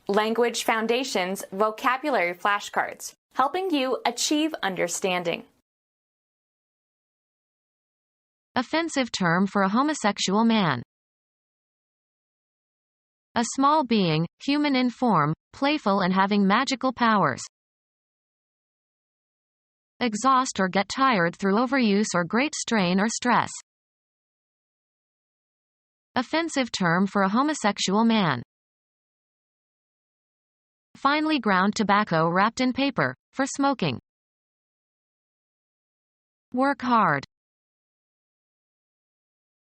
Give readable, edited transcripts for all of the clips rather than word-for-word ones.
Language Foundations Vocabulary Flashcards, helping you achieve understanding. Offensive term for a homosexual man. A small being, human in form, playful and having magical powers. Exhaust or get tired through overuse or great strain or stress. Offensive term for a homosexual man. Finely ground tobacco wrapped in paper, for smoking. Work hard.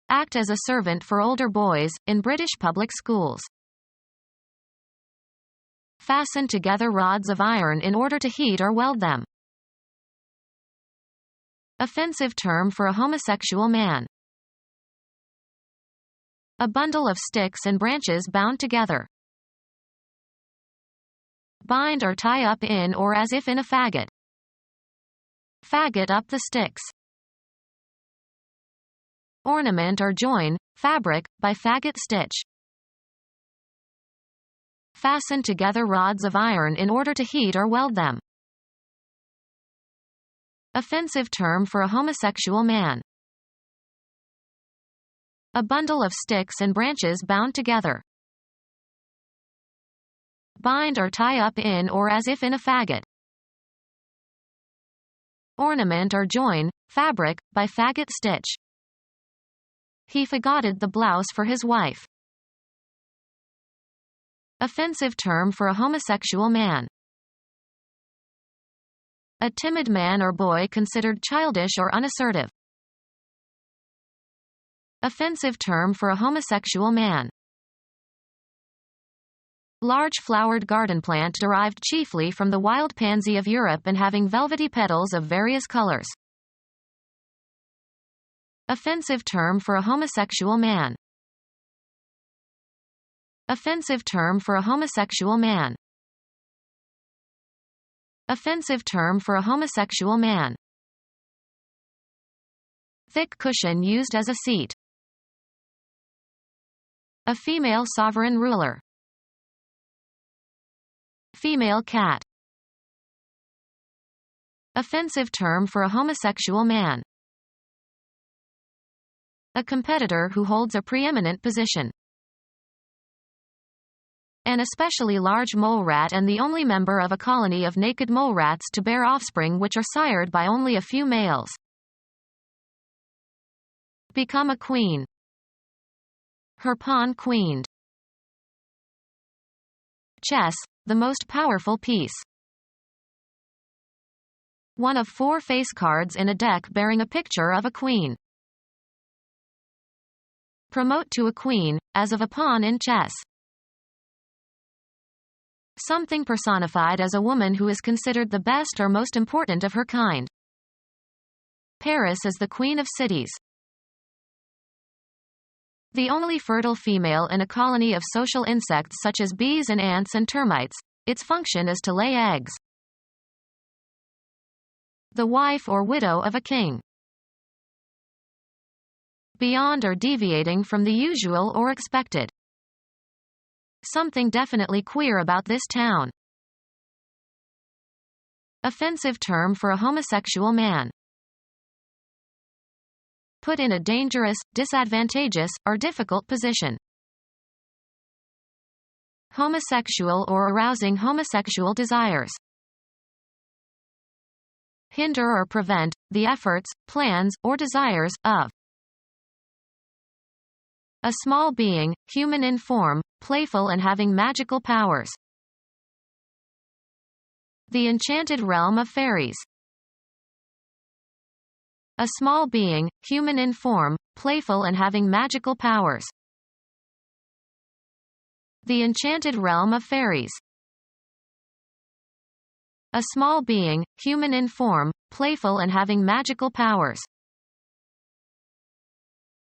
Act as a servant for older boys, in British public schools. Fasten together rods of iron in order to heat or weld them. Offensive term for a homosexual man. A bundle of sticks and branches bound together. Bind or tie up in or as if in a faggot. Faggot up the sticks. Ornament or join, fabric, by faggot stitch. Fasten together rods of iron in order to heat or weld them. Offensive term for a homosexual man. A bundle of sticks and branches bound together. Bind or tie up in or as if in a faggot. Ornament or join, fabric, by faggot stitch. He fagotted the blouse for his wife. Offensive term for a homosexual man. A timid man or boy considered childish or unassertive. Offensive term for a homosexual man. Large flowered garden plant derived chiefly from the wild pansy of Europe and having velvety petals of various colors. Offensive term for a homosexual man. Offensive term for a homosexual man. Offensive term for a homosexual man. Thick cushion used as a seat. A female sovereign ruler. Female cat. Offensive term for a homosexual man. A competitor who holds a preeminent position. An especially large mole rat and the only member of a colony of naked mole rats to bear offspring which are sired by only a few males. Become a queen. Her pawn queened. Chess, the most powerful piece. One of 4 face cards in a deck bearing a picture of a queen. Promote to a queen, as of a pawn in chess. Something personified as a woman who is considered the best or most important of her kind. Paris is the queen of cities. The only fertile female in a colony of social insects such as bees and ants and termites. Its function is to lay eggs. The wife or widow of a king. Beyond or deviating from the usual or expected. Something definitely queer about this town. Offensive term for a homosexual man. Put in a dangerous, disadvantageous, or difficult position. Homosexual or arousing homosexual desires. Hinder or prevent, the efforts, plans, or desires, of. A small being, human in form, playful and having magical powers. The enchanted realm of fairies. A small being, human in form, playful and having magical powers. The enchanted realm of fairies. A small being, human in form, playful and having magical powers.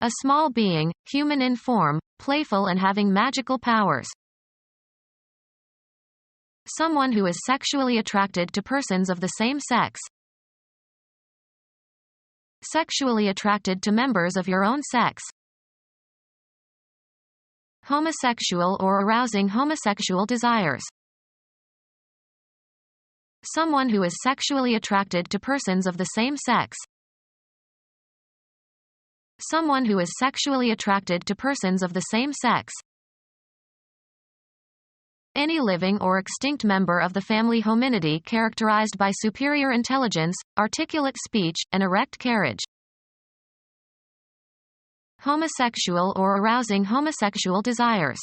A small being, human in form, playful and having magical powers. Someone who is sexually attracted to persons of the same sex. Sexually attracted to members of your own sex. homosexual or arousing homosexual desires. Someone who is sexually attracted to persons of the same sex. Someone who is sexually attracted to persons of the same sex. Any living or extinct member of the family Hominidae characterized by superior intelligence, articulate speech, and erect carriage. Homosexual or arousing homosexual desires.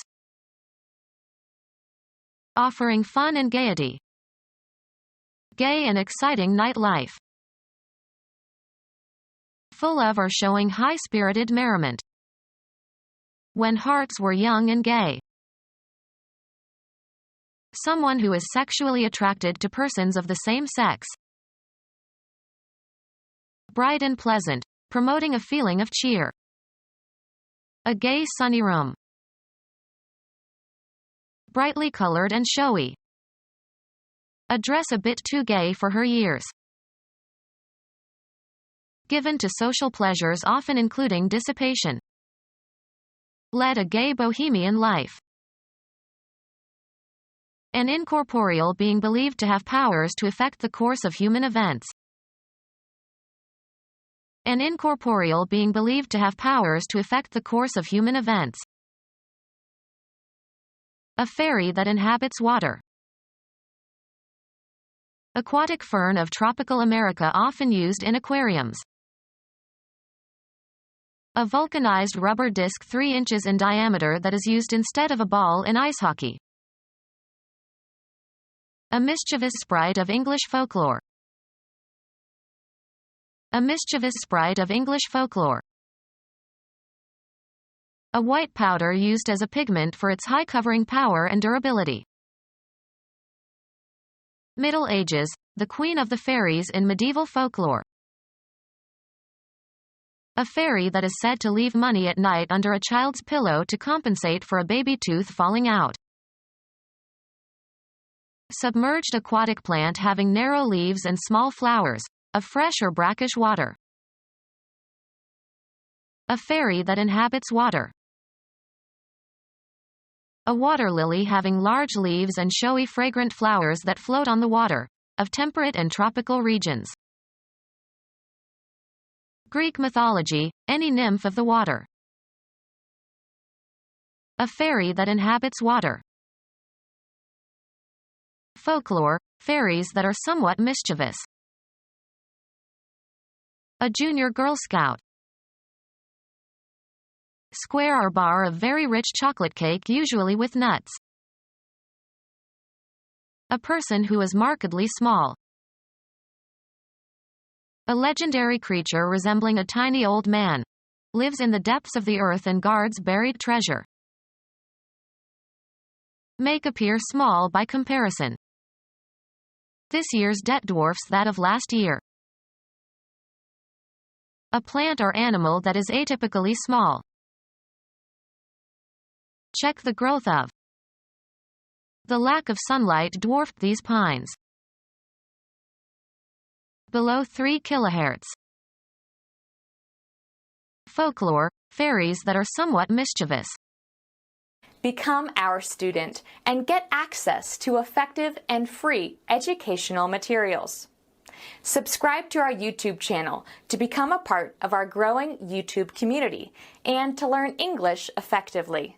Offering fun and gaiety. Gay and exciting nightlife. Full of or showing high-spirited merriment. When hearts were young and gay. Someone who is sexually attracted to persons of the same sex. Bright and pleasant, promoting a feeling of cheer. A gay sunny room. Brightly colored and showy. A dress a bit too gay for her years. Given to social pleasures often including dissipation. Led a gay bohemian life. An incorporeal being believed to have powers to affect the course of human events. An incorporeal being believed to have powers to affect the course of human events. A fairy that inhabits water. Aquatic fern of tropical America often used in aquariums. A vulcanized rubber disc 3 inches in diameter that is used instead of a ball in ice hockey. A mischievous sprite of English folklore. A mischievous sprite of English folklore. A white powder used as a pigment for its high covering power and durability. Middle Ages, the queen of the fairies in medieval folklore. A fairy that is said to leave money at night under a child's pillow to compensate for a baby tooth falling out. Submerged aquatic plant having narrow leaves and small flowers, of fresh or brackish water. A fairy that inhabits water. A water lily having large leaves and showy fragrant flowers that float on the water, of temperate and tropical regions. Greek mythology, any nymph of the water. A fairy that inhabits water. Folklore, fairies that are somewhat mischievous. A junior Girl Scout. Square or bar of very rich chocolate cake usually with nuts. A person who is markedly small. A legendary creature resembling a tiny old man. Lives in the depths of the earth and guards buried treasure. Make appear small by comparison. This year's debt dwarfs that of last year. A plant or animal that is atypically small. Check the growth of. The lack of sunlight dwarfed these pines. Below 3 kHz. Folklore, fairies that are somewhat mischievous. Become our student and get access to effective and free educational materials. Subscribe to our YouTube channel to become a part of our growing YouTube community and to learn English effectively.